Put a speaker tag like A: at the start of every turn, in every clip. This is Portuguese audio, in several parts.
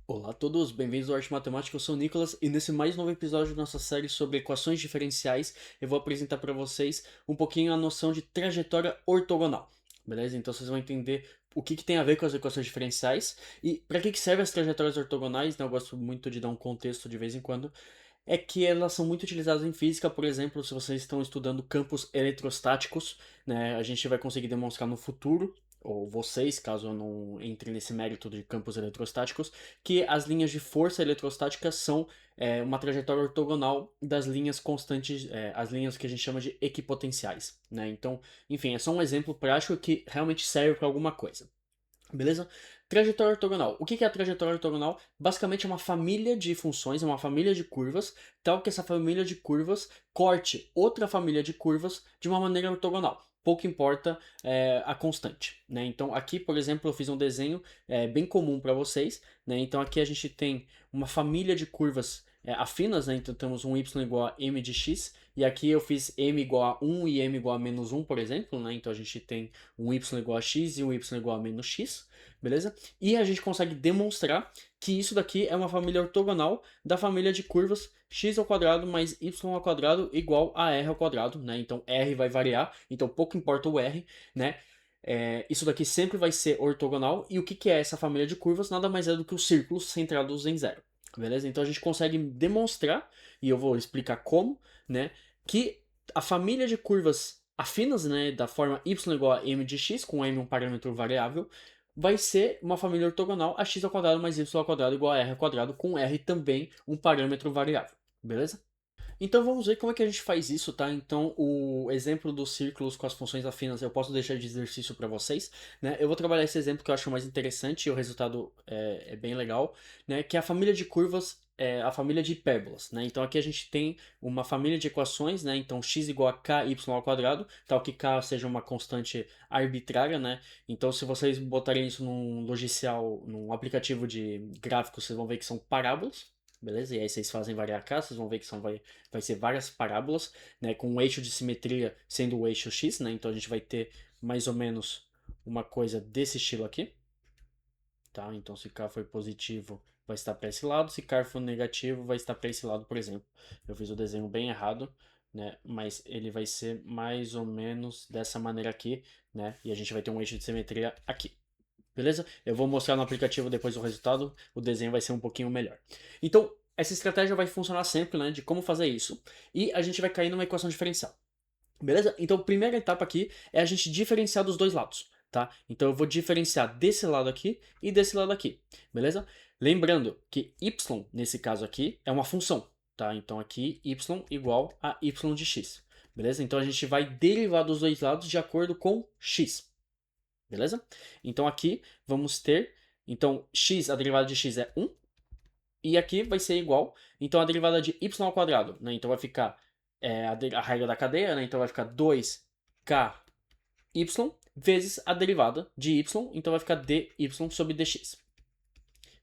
A: Olá a todos, bem-vindos ao Arte Matemática, eu sou o Nicolas e nesse mais novo episódio da nossa série sobre equações diferenciais eu vou apresentar para vocês um pouquinho a noção de trajetória ortogonal, beleza? Então vocês vão entender o que tem a ver com as equações diferenciais e para que servem as trajetórias ortogonais, né? Eu gosto muito de dar um contexto de vez em quando, é que elas são muito utilizadas em física, por exemplo, se vocês estão estudando campos eletrostáticos, né, a gente vai conseguir demonstrar no futuro, ou vocês, caso eu não entre nesse mérito de campos eletrostáticos, que as linhas de força eletrostática são uma trajetória ortogonal das linhas constantes, as linhas que a gente chama de equipotenciais, né? Então, enfim, é só um exemplo prático que realmente serve para alguma coisa. Beleza? Trajetória ortogonal. O que é a trajetória ortogonal? Basicamente é uma família de funções, é uma família de curvas, tal que essa família de curvas corte outra família de curvas de uma maneira ortogonal. Pouco importa a constante, né? Então aqui, por exemplo, eu fiz um desenho bem comum para vocês, né? Então aqui a gente tem uma família de curvas afinas, né? Então temos um y igual a m de x, e aqui eu fiz m igual a 1 e m igual a menos 1, por exemplo, né? Então a gente tem um y igual a x e um y igual a menos x, beleza? E a gente consegue demonstrar que isso daqui é uma família ortogonal da família de curvas x ao quadrado mais y ao quadrado igual a r ao quadrado, né? Então r vai variar, então pouco importa o r, né? Isso daqui sempre vai ser ortogonal. E o que é essa família de curvas? Nada mais é do que os círculos centrados em zero, beleza? Então a gente consegue demonstrar, e eu vou explicar como, né? Que a família de curvas afinas, né, da forma y igual a m de x, com m um parâmetro variável, vai ser uma família ortogonal a x ao quadrado mais y ao quadrado igual a r ao quadrado, com r também um parâmetro variável, beleza? Então vamos ver como é que a gente faz isso, tá? Então o exemplo dos círculos com as funções afinas eu posso deixar de exercício para vocês, né? Eu vou trabalhar esse exemplo que eu acho mais interessante e o resultado é bem legal, né? Que é a família de curvas, a família de hipérbolas, né? Então aqui a gente tem uma família de equações, né? Então x igual a ky ao quadrado, tal que k seja uma constante arbitrária, né? Então se vocês botarem isso num logicial, num aplicativo de gráficos, vocês vão ver que são parábolas. Beleza? E aí vocês fazem variar k, vocês vão ver que vai ser várias parábolas, né, com um eixo de simetria sendo o eixo x, né? Então a gente vai ter mais ou menos uma coisa desse estilo aqui, tá? Então se k for positivo, vai estar para esse lado, se k for negativo, vai estar para esse lado, por exemplo. Eu fiz o desenho bem errado, né? Mas ele vai ser mais ou menos dessa maneira aqui, né? E a gente vai ter um eixo de simetria aqui. Beleza? Eu vou mostrar no aplicativo depois o resultado, o desenho vai ser um pouquinho melhor. Então, essa estratégia vai funcionar sempre, né, de como fazer isso. E a gente vai cair numa equação diferencial. Beleza? Então, a primeira etapa aqui é a gente diferenciar dos dois lados, tá? Então, eu vou diferenciar desse lado aqui e desse lado aqui, beleza? Lembrando que y, nesse caso aqui, é uma função, tá? Então, aqui, y igual a y de x, beleza? Então, a gente vai derivar dos dois lados de acordo com x, beleza? Então aqui vamos ter, então x, a derivada de x é 1, e aqui vai ser igual, então a derivada de y ao quadrado, né? Então vai ficar a regra da cadeia, né? Então vai ficar 2ky vezes a derivada de y, então vai ficar dy sobre dx.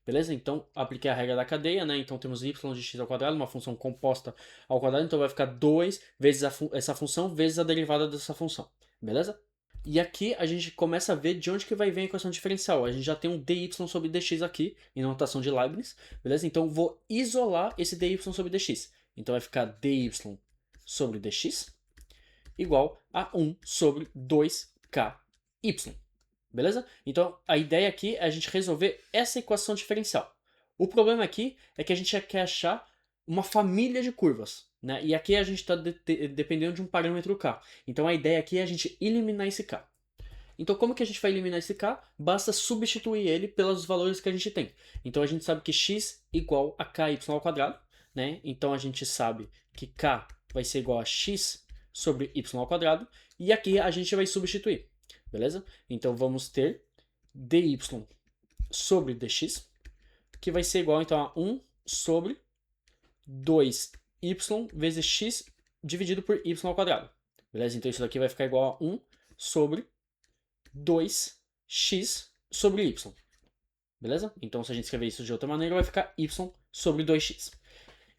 A: Beleza? Então, apliquei a regra da cadeia, né? Então temos y de x ao quadrado, uma função composta ao quadrado, então vai ficar 2 vezes essa função vezes a derivada dessa função. Beleza? E aqui a gente começa a ver de onde que vai vir a equação diferencial. A gente já tem um dy sobre dx aqui, em notação de Leibniz, beleza? Então vou isolar esse dy sobre dx. Então vai ficar dy sobre dx igual a 1 sobre 2ky. Beleza? Então a ideia aqui é a gente resolver essa equação diferencial. O problema aqui é que a gente quer achar uma família de curvas, né? E aqui a gente está dependendo de um parâmetro k. Então a ideia aqui é a gente eliminar esse k. Então como que a gente vai eliminar esse k? Basta substituir ele pelos valores que a gente tem. Então a gente sabe que x igual a ky ao quadrado, né? Então a gente sabe que k vai ser igual a x sobre y ao quadrado. E aqui a gente vai substituir. Beleza? Então vamos ter dy sobre dx, que vai ser igual então a 1 sobre 2y vezes x dividido por y ao quadrado. Beleza? Então isso daqui vai ficar igual a 1 sobre 2x sobre y. Beleza? Então se a gente escrever isso de outra maneira, vai ficar y sobre 2x.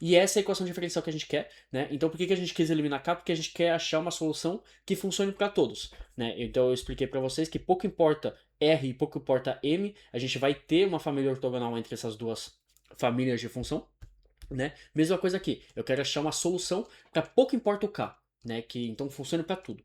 A: E essa é a equação diferencial que a gente quer, né? Então por que a gente quis eliminar K? Porque a gente quer achar uma solução que funcione para todos, né? Então eu expliquei para vocês que pouco importa R e pouco importa M, a gente vai ter uma família ortogonal entre essas duas famílias de função, né? Mesma coisa aqui, eu quero achar uma solução para pouco importa o K, né? Que então funcione para tudo.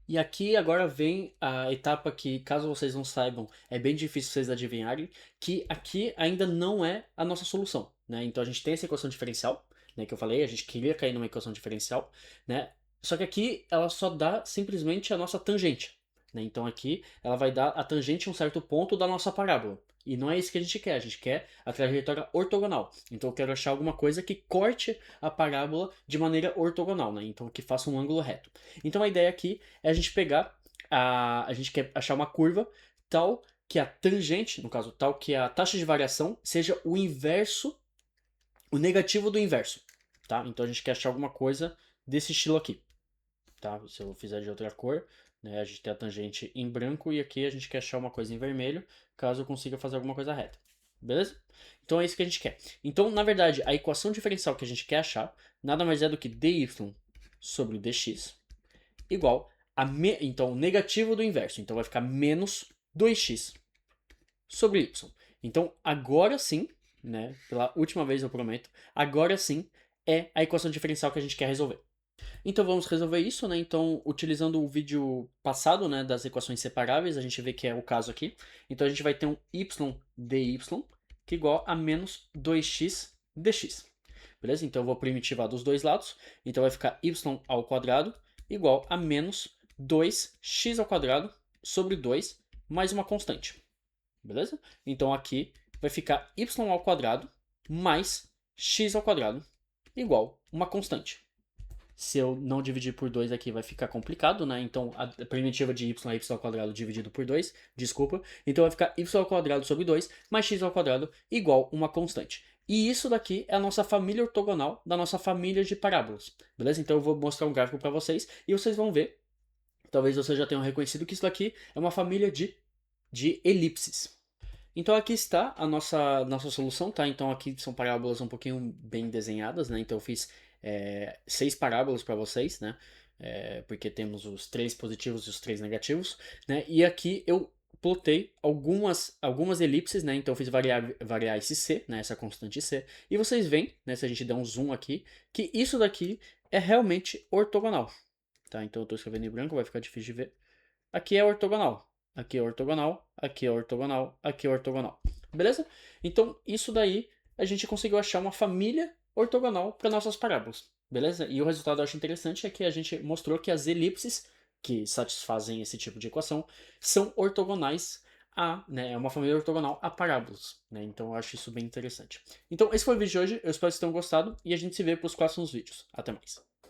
A: E aqui agora vem a etapa que, caso vocês não saibam, é bem difícil vocês adivinharem, que aqui ainda não é a nossa solução, né? Então a gente tem essa equação diferencial, né, que eu falei, a gente queria cair numa equação diferencial, né? Só que aqui ela só dá simplesmente a nossa tangente, né? Então aqui ela vai dar a tangente a um certo ponto da nossa parábola. E não é isso que a gente quer a trajetória ortogonal. Então eu quero achar alguma coisa que corte a parábola de maneira ortogonal, né? Então que faça um ângulo reto. Então a ideia aqui é a gente pegar, a gente quer achar uma curva tal que a tangente, no caso, tal que a taxa de variação seja o inverso, o negativo do inverso, tá? Então a gente quer achar alguma coisa desse estilo aqui, tá? Se eu fizer de outra cor, né, a gente tem a tangente em branco e aqui a gente quer achar uma coisa em vermelho, caso eu consiga fazer alguma coisa reta. Beleza? Então é isso que a gente quer. Então, na verdade, a equação diferencial que a gente quer achar nada mais é do que dy sobre dx igual a então negativo do inverso. Então vai ficar menos 2x sobre y. Então agora sim, né, pela última vez eu prometo, agora sim é a equação diferencial que a gente quer resolver. Então vamos resolver isso, né? Então, utilizando o vídeo passado, né, das equações separáveis, a gente vê que é o caso aqui. Então a gente vai ter um y dy que é igual a menos 2x dx. Beleza? Então eu vou primitivar dos dois lados. Então vai ficar y ao quadrado igual a menos 2x ao quadrado sobre 2 mais uma constante. Beleza? Então aqui vai ficar y ao quadrado mais x ao quadrado igual uma constante. Se eu não dividir por 2 aqui vai ficar complicado, né? Então a primitiva de y é y ao quadrado dividido por 2, desculpa. Então vai ficar y ao quadrado sobre 2 mais x ao quadrado igual uma constante. E isso daqui é a nossa família ortogonal da nossa família de parábolas, beleza? Então eu vou mostrar um gráfico para vocês e vocês vão ver, talvez vocês já tenham reconhecido que isso daqui é uma família de elipses. Então aqui está a nossa solução, tá? Então aqui são parábolas um pouquinho bem desenhadas, né? Então eu fiz 6 parábolas para vocês, né? Porque temos os 3 positivos e os 3 negativos, né? E aqui eu plotei algumas elipses, né? Então eu fiz variar esse C, né? Essa constante C. E vocês veem, né? Se a gente der um zoom aqui, que isso daqui é realmente ortogonal, tá? Então eu estou escrevendo em branco, vai ficar difícil de ver. Aqui é ortogonal. Aqui é ortogonal, aqui é ortogonal, aqui é ortogonal. Beleza? Então, isso daí a gente conseguiu achar uma família ortogonal para nossas parábolas. Beleza? E o resultado eu acho interessante é que a gente mostrou que as elipses que satisfazem esse tipo de equação são ortogonais a, né, é uma família ortogonal a parábolas, né? Então eu acho isso bem interessante. Então esse foi o vídeo de hoje, eu espero que vocês tenham gostado e a gente se vê para os próximos vídeos. Até mais.